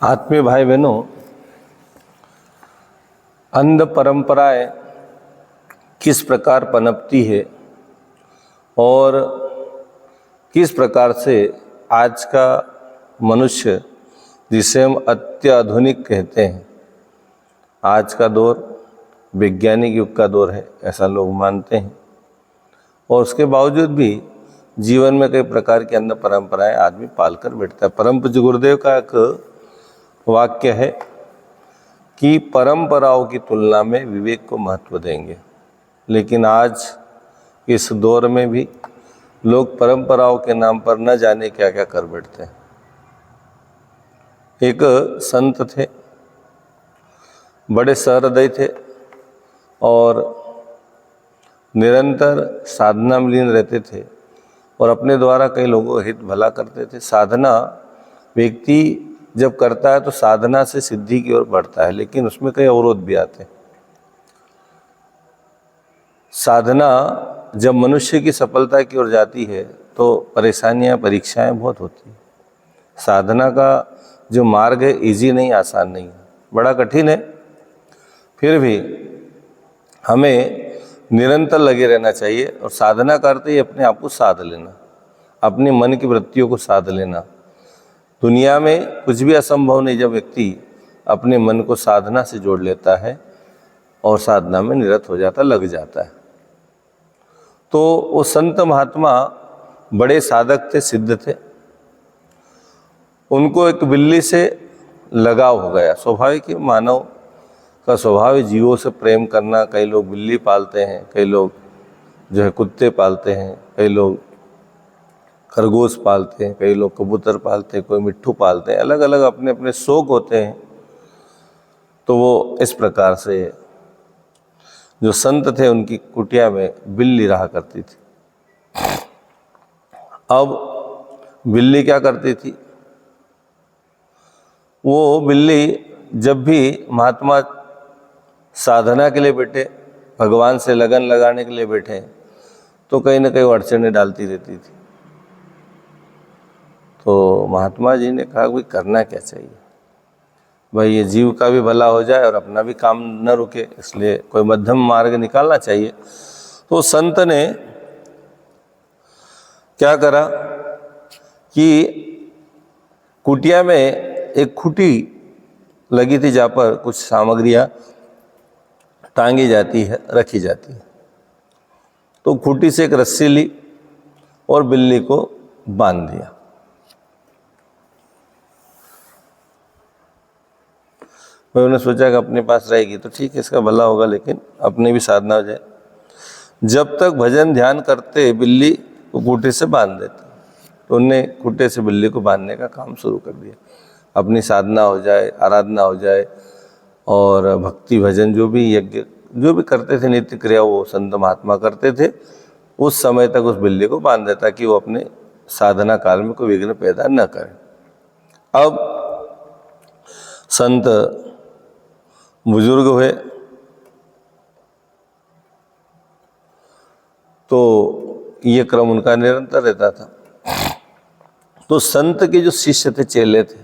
आत्मीय भाई बहनों, अंध परंपराएं किस प्रकार पनपती है और किस प्रकार से आज का मनुष्य, जिसे हम अत्याधुनिक कहते हैं, आज का दौर वैज्ञानिक युग का दौर है ऐसा लोग मानते हैं, और उसके बावजूद भी जीवन में कई प्रकार की अंध परंपराएं आदमी पालकर बैठता है। परम पूज्य गुरुदेव का एक वाक्य है कि परंपराओं की तुलना में विवेक को महत्व देंगे, लेकिन आज इस दौर में भी लोग परंपराओं के नाम पर न जाने क्या क्या कर बैठते हैं। एक संत थे, बड़े सहृदय थे और निरंतर साधना में लीन रहते थे और अपने द्वारा कई लोगों का हित भला करते थे। साधना व्यक्ति जब करता है तो साधना से सिद्धि की ओर बढ़ता है, लेकिन उसमें कई अवरोध भी आते हैं। साधना जब मनुष्य की सफलता की ओर जाती है तो परेशानियां, परीक्षाएं बहुत होती हैं। साधना का जो मार्ग है इजी नहीं, आसान नहीं है, बड़ा कठिन है। फिर भी हमें निरंतर लगे रहना चाहिए और साधना करते ही अपने आप को साध लेना, अपने मन की वृत्तियों को साध लेना। दुनिया में कुछ भी असंभव नहीं जब व्यक्ति अपने मन को साधना से जोड़ लेता है और साधना में निरत हो जाता, लग जाता है। तो वो संत महात्मा बड़े साधक थे, सिद्ध थे। उनको एक बिल्ली से लगाव हो गया। स्वाभाविक ही मानव का स्वभाव है जीवों से प्रेम करना। कई लोग बिल्ली पालते हैं, कई लोग जो है कुत्ते पालते हैं, कई लोग खरगोश पालते हैं, कई लोग कबूतर पालते हैं, कोई मिट्ठू पालते हैं। अलग अलग अपने अपने शौक होते हैं। तो वो इस प्रकार से जो संत थे उनकी कुटिया में बिल्ली रहा करती थी। अब बिल्ली क्या करती थी, वो बिल्ली जब भी महात्मा साधना के लिए बैठे, भगवान से लगन लगाने के लिए बैठे, तो कहीं ना कहीं अड़चने डालती रहती थी। तो महात्मा जी ने कहा भाई करना क्या चाहिए, भाई ये जीव का भी भला हो जाए और अपना भी काम न रुके, इसलिए कोई मध्यम मार्ग निकालना चाहिए। तो संत ने क्या करा कि कुटिया में एक खूंटी लगी थी जहाँ पर कुछ सामग्रियाँ टांगी जाती है, रखी जाती है। तो खूंटी से एक रस्सी ली और बिल्ली को बांध दिया। भाई उन्होंने सोचा कि अपने पास रहेगी तो ठीक है, इसका भला होगा, लेकिन अपनी भी साधना हो जाए। जब तक भजन ध्यान करते बिल्ली को खूंटे से बांध देते, तो उनने खूंटे से बिल्ली को बांधने का काम शुरू कर दिया। अपनी साधना हो जाए, आराधना हो जाए और भक्ति भजन जो भी यज्ञ जो भी करते थे, नित्य क्रिया वो संत महात्मा करते थे, उस समय तक उस बिल्ली को बांध देता कि वो अपने साधना काल में कोई विघ्न पैदा न करे। अब संत बुजुर्ग हुए तो ये क्रम उनका निरंतर रहता था। तो संत के जो शिष्य थे, चेले थे,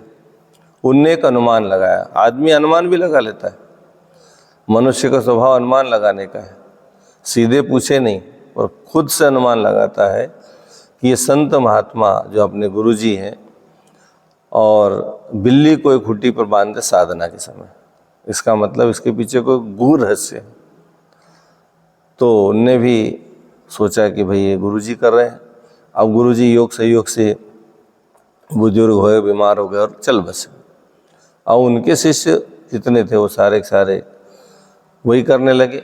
उनने एक अनुमान लगाया। आदमी अनुमान भी लगा लेता है, मनुष्य का स्वभाव अनुमान लगाने का है, सीधे पूछे नहीं और खुद से अनुमान लगाता है कि ये संत महात्मा जो अपने गुरुजी हैं और बिल्ली को एक खूंटी पर बांधे साधना के समय, इसका मतलब इसके पीछे कोई गूढ़ रहस्य है। तो उनने भी सोचा कि भाई ये गुरुजी कर रहे हैं। अब गुरुजी योग संयोग से बुजुर्ग हुए, बीमार हो गए और चल बसे। अब उनके शिष्य जितने थे वो सारे के सारे वही करने लगे,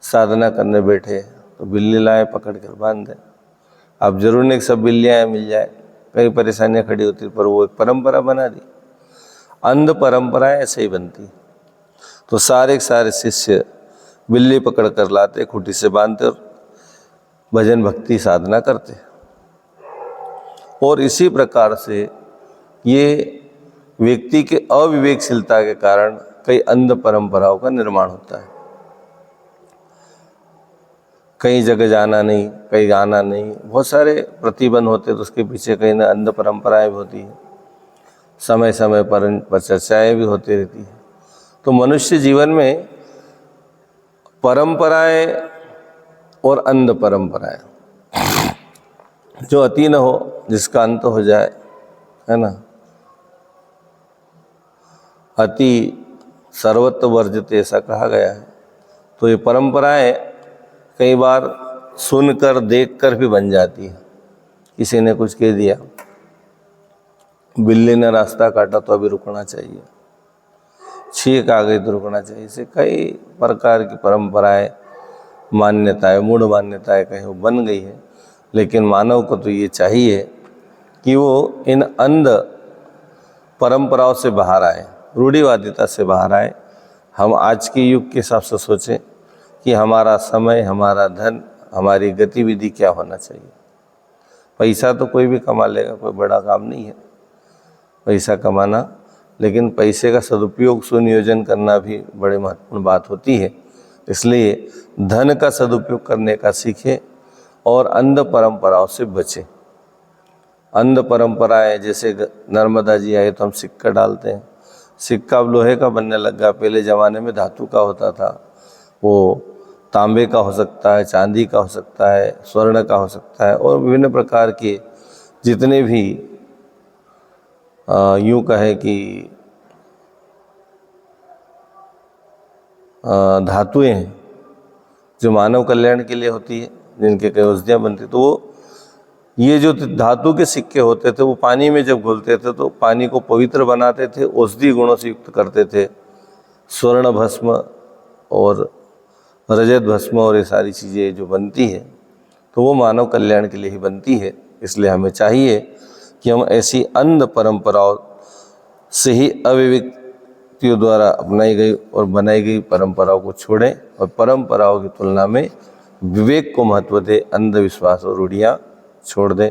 साधना करने बैठे तो बिल्ली लाए, पकड़ कर बांध दे। अब जरूर नहीं कि सब बिल्लियाँ मिल जाए, कई परेशानियाँ खड़ी होती, पर वो एक परंपरा बना दी। अंध परंपराएं ऐसे ही बनती। तो सारे के सारे शिष्य बिल्ली पकड़ कर लाते, खूंटी से बांधते और भजन भक्ति साधना करते। और इसी प्रकार से ये व्यक्ति के अविवेकशीलता के कारण कई अंध परंपराओं का निर्माण होता है। कहीं जगह जाना नहीं, कहीं आना नहीं, बहुत सारे प्रतिबंध होते, तो उसके पीछे कहीं ना अंध परंपराएं भी होती हैं। समय समय पर चर्चाएं भी होती रहती है। तो मनुष्य जीवन में परंपराएं और अंध परंपराएं, जो अति न हो जिसका अंत हो जाए, है ना। अति सर्वत्र वर्जित ऐसा कहा गया है। तो ये परंपराएं कई बार सुनकर देखकर भी बन जाती है। किसी ने कुछ कह दिया, बिल्ली ने रास्ता काटा तो अभी रुकना चाहिए, छींक आ गई तो रुकना चाहिए। इसे कई प्रकार की परंपराएं, मान्यताएं, मूढ़ मान्यताएं कहीं वो बन गई है। लेकिन मानव को तो ये चाहिए कि वो इन अंध परंपराओं से बाहर आए, रूढ़िवादिता से बाहर आए। हम आज के युग के हिसाब से सोचें कि हमारा समय, हमारा धन, हमारी गतिविधि क्या होना चाहिए। पैसा तो कोई भी कमा लेगा, कोई बड़ा काम नहीं है पैसा कमाना, लेकिन पैसे का सदुपयोग, सुनियोजन करना भी बड़ी महत्वपूर्ण बात होती है। इसलिए धन का सदुपयोग करने का सीखें और अंध परंपराओं से बचें। अंध परंपराएं जैसे नर्मदा जी आए तो हम सिक्का डालते हैं, सिक्का अब लोहे का बनने लगा, पहले ज़माने में धातु का होता था, वो तांबे का हो सकता है, चांदी का हो सकता है, स्वर्ण का हो सकता है, और विभिन्न प्रकार के जितने भी यूँ कहे कि धातुएं हैं जो मानव कल्याण के लिए होती है, जिनके कई औषधियाँ बनती, तो वो ये जो धातु के सिक्के होते थे वो पानी में जब घुलते थे तो पानी को पवित्र बनाते थे, औषधि गुणों से युक्त करते थे। स्वर्ण भस्म और रजत भस्म और ये सारी चीज़ें जो बनती है तो वो मानव कल्याण के लिए ही बनती है। इसलिए हमें चाहिए कि हम ऐसी अंध परंपराओं से ही अविवेकियों द्वारा अपनाई गई और बनाई गई परंपराओं को छोड़ें और परंपराओं की तुलना में विवेक को महत्व दें, अंधविश्वास और रूढ़ियाँ छोड़ दें।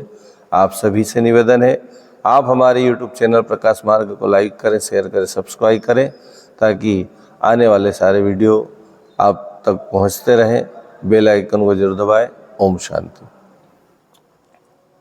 आप सभी से निवेदन है, आप हमारे YouTube चैनल प्रकाश मार्ग को लाइक करें, शेयर करें, सब्सक्राइब करें, ताकि आने वाले सारे वीडियो आप तक पहुंचते रहें। बेल आइकन को जरूर दबाएं। ओम शांति।